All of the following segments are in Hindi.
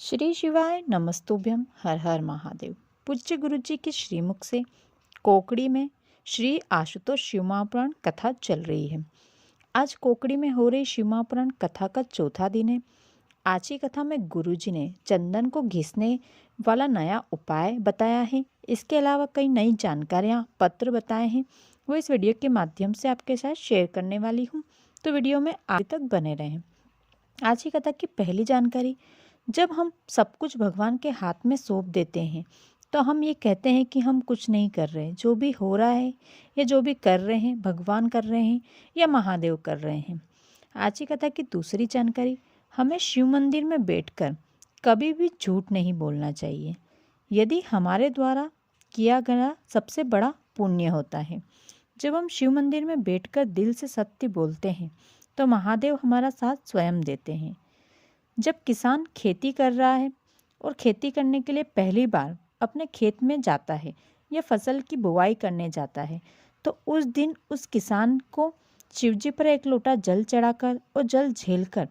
श्री शिवाय नमस्तुभ्यम हर हर महादेव। पूज्य गुरु जी के श्रीमुख से कोकड़ी में श्री आशुतोष शिवमापुराण कथा चल रही है। आज कोकड़ी में हो रही शिवमापुराण कथा का चौथा दिन है। आज की कथा में गुरु जी ने चंदन को घिसने वाला नया उपाय बताया है। इसके अलावा कई नई जानकारियाँ पत्र बताए हैं, वो इस वीडियो के माध्यम से आपके साथ शेयर करने वाली हूँ। तो वीडियो में आगे तक बने रहें। आज की कथा की पहली जानकारी, जब हम सब कुछ भगवान के हाथ में सौंप देते हैं तो हम ये कहते हैं कि हम कुछ नहीं कर रहे। जो भी हो रहा है या जो भी कर रहे हैं भगवान कर रहे हैं या महादेव कर रहे हैं। आज की कथा की दूसरी जानकारी, हमें शिव मंदिर में बैठकर कभी भी झूठ नहीं बोलना चाहिए। यदि हमारे द्वारा किया गया सबसे बड़ा पुण्य होता है। जब हम शिव मंदिर में बैठकर दिल से सत्य बोलते हैं तो महादेव हमारा साथ स्वयं देते हैं। जब किसान खेती कर रहा है और खेती करने के लिए पहली बार अपने खेत में जाता है या फसल की बुवाई करने जाता है तो उस दिन उस किसान को शिवजी पर एक लोटा जल चढ़ाकर और जल झेलकर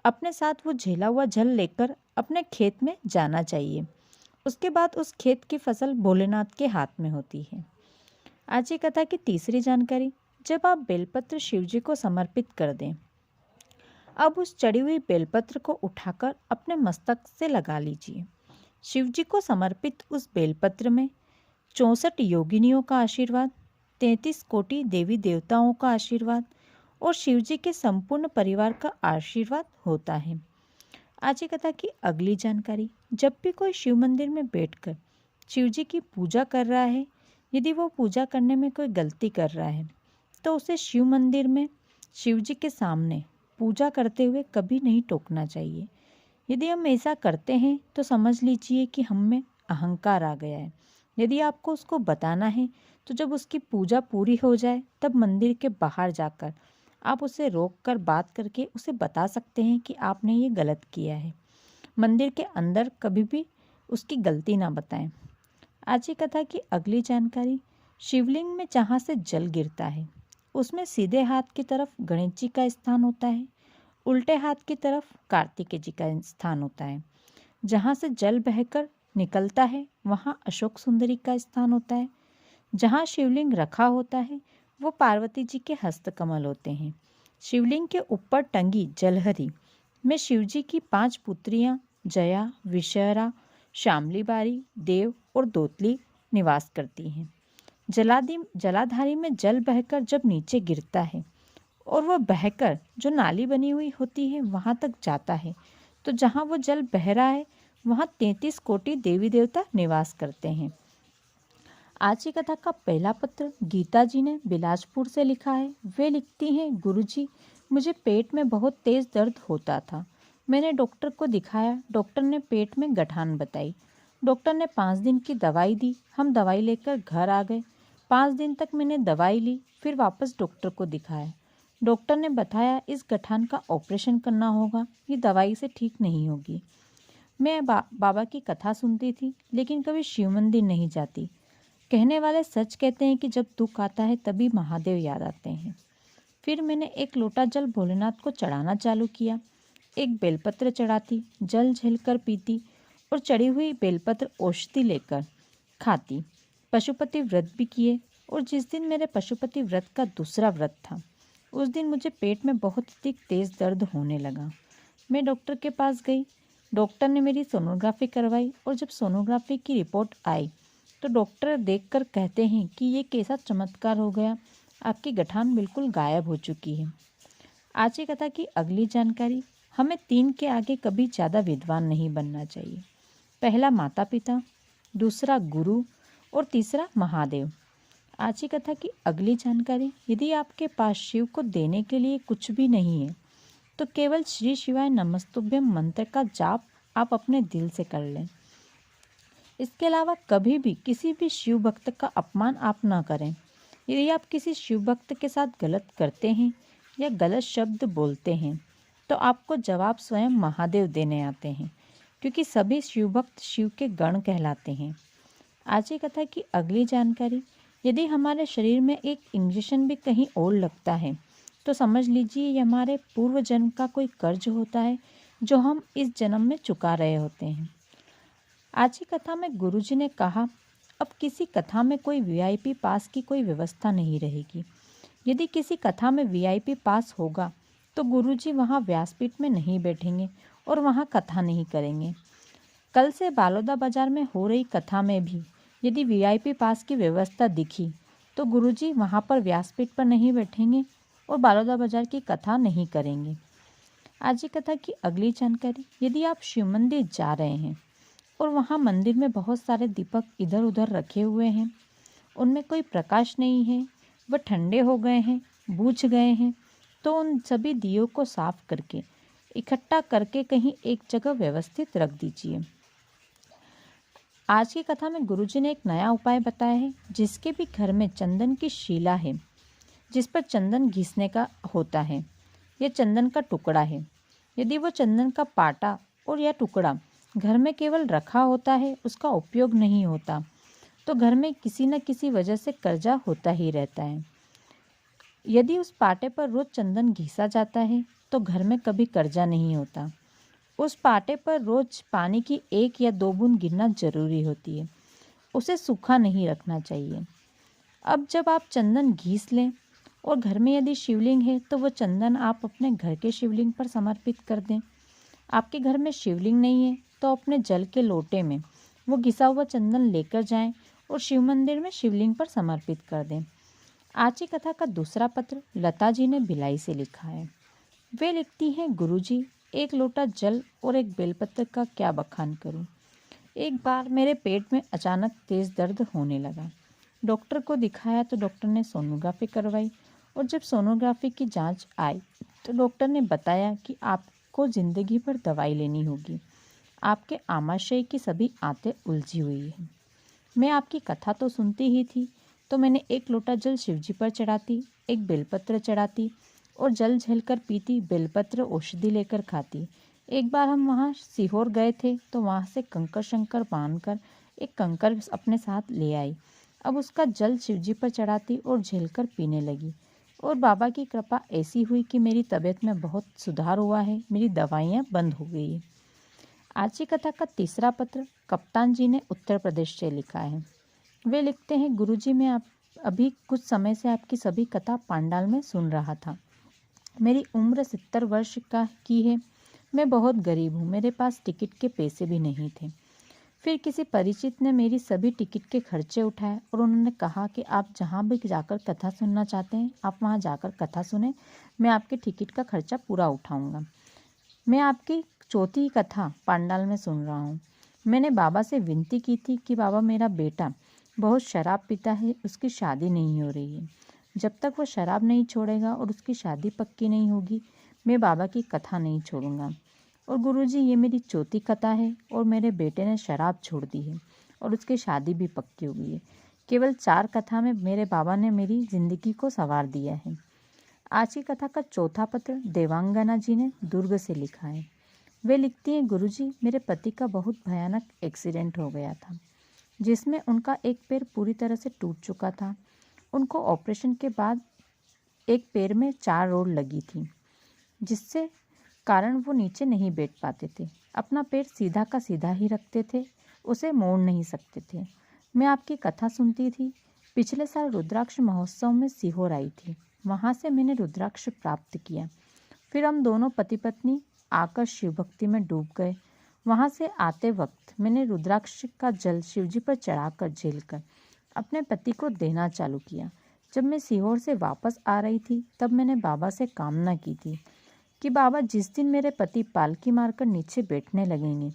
अपने साथ वो झेला हुआ जल लेकर अपने खेत में जाना चाहिए। उसके बाद उस खेत की फसल भोलेनाथ के हाथ में होती है। आज की कथा की तीसरी जानकारी, जब आप बेलपत्र शिवजी को समर्पित कर दें, अब उस चढ़ी हुई बेलपत्र को उठाकर अपने मस्तक से लगा लीजिए। शिवजी को समर्पित उस बेलपत्र में 64 योगिनियों का आशीर्वाद, 33 कोटि देवी देवताओं का आशीर्वाद और शिवजी के संपूर्ण परिवार का आशीर्वाद होता है। आज की कथा की अगली जानकारी, जब भी कोई शिव मंदिर में बैठकर शिवजी की पूजा कर रहा है, यदि वो पूजा करने में कोई गलती कर रहा है तो उसे शिव मंदिर में शिवजी के सामने पूजा करते हुए कभी नहीं टोकना चाहिए। यदि हम ऐसा करते हैं तो समझ लीजिए कि हम में अहंकार आ गया है। यदि आपको उसको बताना है तो जब उसकी पूजा पूरी हो जाए तब मंदिर के बाहर जाकर आप उसे रोक कर बात करके उसे बता सकते हैं कि आपने ये गलत किया है। मंदिर के अंदर कभी भी उसकी गलती ना बताएं। आज की कथा की अगली जानकारी, शिवलिंग में जहाँ से जल गिरता है उसमें सीधे हाथ की तरफ गणेश जी का स्थान होता है, उल्टे हाथ की तरफ कार्तिकेय जी का स्थान होता है। जहाँ से जल बहकर निकलता है वहाँ अशोक सुंदरी का स्थान होता है। जहाँ शिवलिंग रखा होता है वो पार्वती जी के हस्तकमल होते हैं। शिवलिंग के ऊपर टंगी जलहरी में शिवजी की 5 पुत्रियाँ जया, विषहरा, शामली बारी, देव और दोतली निवास करती हैं। जलाधारी में जल बहकर जब नीचे गिरता है और वह बहकर जो नाली बनी हुई होती है वहाँ तक जाता है तो जहाँ वो जल बह रहा है वहाँ 33 कोटि देवी देवता निवास करते हैं। आज की कथा का पहला पत्र गीता जी ने बिलासपुर से लिखा है। वे लिखती हैं, गुरुजी, मुझे पेट में बहुत तेज़ दर्द होता था। मैंने डॉक्टर को दिखाया। डॉक्टर ने पेट में गठान बताई। डॉक्टर ने 5 दिन की दवाई दी। हम दवाई लेकर घर आ गए। 5 दिन तक मैंने दवाई ली, फिर वापस डॉक्टर को दिखाया। डॉक्टर ने बताया इस गठान का ऑपरेशन करना होगा, ये दवाई से ठीक नहीं होगी। मैं बाबा की कथा सुनती थी लेकिन कभी शिव मंदिर नहीं जाती। कहने वाले सच कहते हैं कि जब दुख आता है तभी महादेव याद आते हैं। फिर मैंने एक लोटा जल भोलेनाथ को चढ़ाना चालू किया। एक बेलपत्र चढ़ाती, जल झेलकर पीती और चढ़ी हुई बेलपत्र औषधि लेकर खाती। पशुपति व्रत भी किए और जिस दिन मेरे पशुपति व्रत का दूसरा व्रत था उस दिन मुझे पेट में बहुत अधिक तेज़ दर्द होने लगा। मैं डॉक्टर के पास गई। डॉक्टर ने मेरी सोनोग्राफी करवाई और जब सोनोग्राफी की रिपोर्ट आई तो डॉक्टर देखकर कहते हैं कि ये कैसा चमत्कार हो गया, आपकी गठान बिल्कुल गायब हो चुकी है। आज की कथा की अगली जानकारी, हमें 3 के आगे कभी ज़्यादा विद्वान नहीं बनना चाहिए। पहला माता पिता, दूसरा गुरु और तीसरा महादेव। आज की कथा की अगली जानकारी, यदि आपके पास शिव को देने के लिए कुछ भी नहीं है तो केवल श्री शिवाय नमस्तुभ्यम मंत्र का जाप आप अपने दिल से कर लें। इसके अलावा कभी भी किसी भी शिव भक्त का अपमान आप ना करें। यदि आप किसी शिव भक्त के साथ गलत करते हैं या गलत शब्द बोलते हैं तो आपको जवाब स्वयं महादेव देने आते हैं, क्योंकि सभी शिव भक्त शिव के गण कहलाते हैं। आज की कथा की अगली जानकारी, यदि हमारे शरीर में एक इंजेक्शन भी कहीं और लगता है तो समझ लीजिए ये हमारे पूर्व जन्म का कोई कर्ज होता है जो हम इस जन्म में चुका रहे होते हैं। आज की कथा में गुरुजी ने कहा, अब किसी कथा में कोई वीआईपी पास की कोई व्यवस्था नहीं रहेगी। यदि किसी कथा में वीआईपी पास होगा तो गुरुजी वहाँ व्यासपीठ में नहीं बैठेंगे और वहाँ कथा नहीं करेंगे। कल से बालोदा बाजार में हो रही कथा में भी यदि वीआईपी पास की व्यवस्था दिखी तो गुरुजी वहाँ पर व्यासपीठ पर नहीं बैठेंगे और बालोदा बाजार की कथा नहीं करेंगे। आज की कथा की अगली जानकारी, यदि आप शिव मंदिर जा रहे हैं और वहाँ मंदिर में बहुत सारे दीपक इधर उधर रखे हुए हैं, उनमें कोई प्रकाश नहीं है, वह ठंडे हो गए हैं, बुझ गए हैं, तो उन सभी दियों को साफ करके इकट्ठा करके कहीं एक जगह व्यवस्थित रख दीजिए। आज की कथा में गुरुजी ने एक नया उपाय बताया है। जिसके भी घर में चंदन की शीला है, जिस पर चंदन घिसने का होता है, या चंदन का टुकड़ा है, यदि वो चंदन का पाटा और या टुकड़ा घर में केवल रखा होता है, उसका उपयोग नहीं होता, तो घर में किसी न किसी वजह से कर्जा होता ही रहता है। यदि उस पाटे पर रोज चंदन घिसा जाता है तो घर में कभी कर्जा नहीं होता। उस पाटे पर रोज पानी की 1 या 2 बूंद गिरना जरूरी होती है। उसे सूखा नहीं रखना चाहिए। अब जब आप चंदन घिस लें और घर में यदि शिवलिंग है तो वो चंदन आप अपने घर के शिवलिंग पर समर्पित कर दें। आपके घर में शिवलिंग नहीं है तो अपने जल के लोटे में वो घिसा हुआ चंदन लेकर जाएं और शिव मंदिर में शिवलिंग पर समर्पित कर दें। आज की कथा का दूसरा पत्र लता जी ने भिलाई से लिखा है। वे लिखती हैं, गुरुजी, एक लोटा जल और एक बेलपत्र का क्या बखान करूं। एक बार मेरे पेट में अचानक तेज दर्द होने लगा। डॉक्टर को दिखाया तो डॉक्टर ने सोनोग्राफी करवाई और जब सोनोग्राफी की जांच आई तो डॉक्टर ने बताया कि आपको ज़िंदगी भर दवाई लेनी होगी। आपके आमाशय की सभी आंतें उलझी हुई हैं। मैं आपकी कथा तो सुनती ही थी, तो मैंने एक लोटा जल शिवजी पर चढ़ाती, एक बेलपत्र चढ़ाती और जल झेलकर पीती, बेलपत्र औषधि लेकर खाती। एक बार हम वहाँ सीहोर गए थे तो वहाँ से कंकर शंकर बांधकर एक कंकर अपने साथ ले आई। अब उसका जल शिवजी पर चढ़ाती और झेलकर पीने लगी और बाबा की कृपा ऐसी हुई कि मेरी तबीयत में बहुत सुधार हुआ है, मेरी दवाइयाँ बंद हो गई। आज की कथा का तीसरा पत्र कप्तान जी ने उत्तर प्रदेश से लिखा है। वे लिखते हैं, गुरुजी, मैं अभी कुछ समय से आपकी सभी कथा पांडाल में सुन रहा था। मेरी उम्र 70 वर्ष की है। मैं बहुत गरीब हूँ, मेरे पास टिकट के पैसे भी नहीं थे। फिर किसी परिचित ने मेरी सभी टिकट के खर्चे उठाए और उन्होंने कहा कि आप जहाँ भी जाकर कथा सुनना चाहते हैं, आप वहाँ जाकर कथा सुने, मैं आपके टिकट का खर्चा पूरा उठाऊँगा। मैं आपकी चौथी कथा पांडाल में सुन रहा हूँ। मैंने बाबा से विनती की थी कि बाबा, मेरा बेटा बहुत शराब पीता है, उसकी शादी नहीं हो रही है। जब तक वो शराब नहीं छोड़ेगा और उसकी शादी पक्की नहीं होगी, मैं बाबा की कथा नहीं छोड़ूंगा। और गुरुजी, ये मेरी चौथी कथा है और मेरे बेटे ने शराब छोड़ दी है और उसकी शादी भी पक्की हो गई है। केवल 4 कथा में मेरे बाबा ने मेरी ज़िंदगी को संवार दिया है। आज की कथा का चौथा पत्र देवांगना जी ने दुर्ग से लिखा है। वे लिखती हैं, गुरुजी, मेरे पति का बहुत भयानक एक्सीडेंट हो गया था, जिसमें उनका एक पैर पूरी तरह से टूट चुका था। उनको ऑपरेशन के बाद एक पैर में 4 रोड लगी थी, जिससे कारण वो नीचे नहीं बैठ पाते थे। अपना पैर सीधा का सीधा ही रखते थे, उसे मोड़ नहीं सकते थे। मैं आपकी कथा सुनती थी। पिछले साल रुद्राक्ष महोत्सव में सीहोर आई थी। वहाँ से मैंने रुद्राक्ष प्राप्त किया। फिर हम दोनों पति पत्नी आकर शिव भक्ति में डूब गए। वहाँ से आते वक्त मैंने रुद्राक्ष का जल शिवजी पर चढ़ाकर झेलकर अपने पति को देना चालू किया। जब मैं सीहोर से वापस आ रही थी तब मैंने बाबा से कामना की थी कि बाबा, जिस दिन मेरे पति पालकी मारकर नीचे बैठने लगेंगे,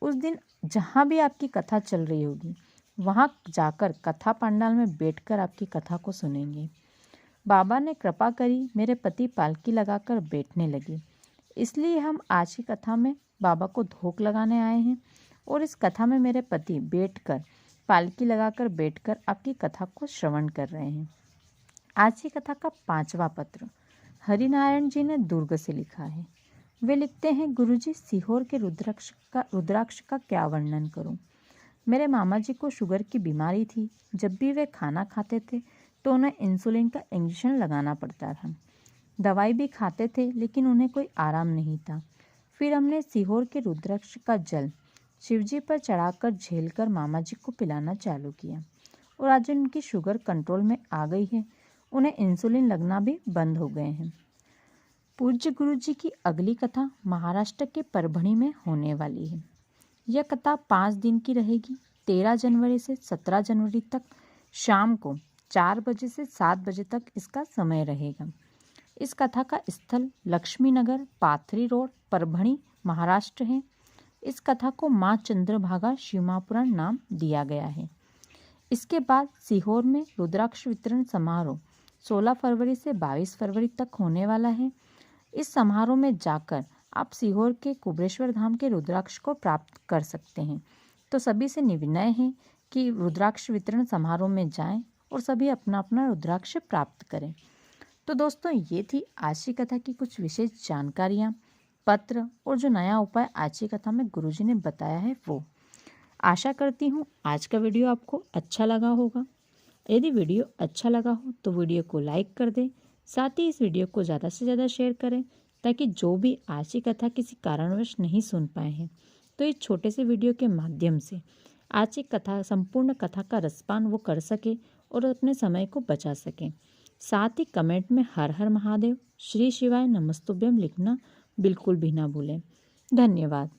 उस दिन जहाँ भी आपकी कथा चल रही होगी वहाँ जाकर कथा पंडाल में बैठकर आपकी कथा को सुनेंगे। बाबा ने कृपा करी, मेरे पति पालकी लगाकर बैठने लगे। इसलिए हम आज की कथा में बाबा को धोख लगाने आए हैं और इस कथा में मेरे पति बैठकर पालकी लगाकर बैठकर आपकी कथा को श्रवण कर रहे हैं। आज की कथा का 5वां पत्र हरिनारायण जी ने दुर्ग से लिखा है। वे लिखते हैं, गुरुजी, सीहोर के रुद्राक्ष का क्या वर्णन करूं। मेरे मामा जी को शुगर की बीमारी थी। जब भी वे खाना खाते थे तो उन्हें इंसुलिन का इंजेक्शन लगाना पड़ता था। दवाई भी खाते थे लेकिन उन्हें कोई आराम नहीं था। फिर हमने सीहोर के रुद्राक्ष का जल शिवजी पर चढ़ाकर झेलकर मामा जी को पिलाना चालू किया और आज उनकी शुगर कंट्रोल में आ गई है। उन्हें इंसुलिन लगना भी बंद हो गए हैं। पूज्य गुरु जी की अगली कथा महाराष्ट्र के परभणी में होने वाली है। यह कथा 5 दिन की रहेगी। 13 जनवरी से 17 जनवरी तक शाम को 4 बजे से 7 बजे तक इसका समय रहेगा। इस कथा का स्थल लक्ष्मी नगर, पाथरी रोड, परभणी, महाराष्ट्र है। इस कथा को माँ चंद्रभागा शिवमापुराण नाम दिया गया है। इसके बाद सीहोर में रुद्राक्ष वितरण समारोह 16 फरवरी से 22 फरवरी तक होने वाला है। इस समारोह में जाकर आप सीहोर के कुबेरेश्वर धाम के रुद्राक्ष को प्राप्त कर सकते हैं। तो सभी से निवेदन है कि रुद्राक्ष वितरण समारोह में जाएं और सभी अपना अपना रुद्राक्ष प्राप्त करें। तो दोस्तों, ये थी आज की कथा की कुछ विशेष जानकारियाँ, पत्र और जो नया उपाय आज की कथा में गुरुजी ने बताया है वो। आशा करती हूँ आज का वीडियो आपको अच्छा लगा होगा। यदि वीडियो अच्छा लगा हो तो वीडियो को लाइक कर दें, साथ ही इस वीडियो को ज़्यादा से ज़्यादा शेयर करें ताकि जो भी आज की कथा किसी कारणवश नहीं सुन पाए हैं तो इस छोटे से वीडियो के माध्यम से आज की कथा, संपूर्ण कथा का रसपान वो कर सके और अपने समय को बचा सकें। साथ ही कमेंट में हर हर महादेव, श्री शिवाय, नमस्तुभ्यम लिखना बिल्कुल भी ना भूलें। धन्यवाद।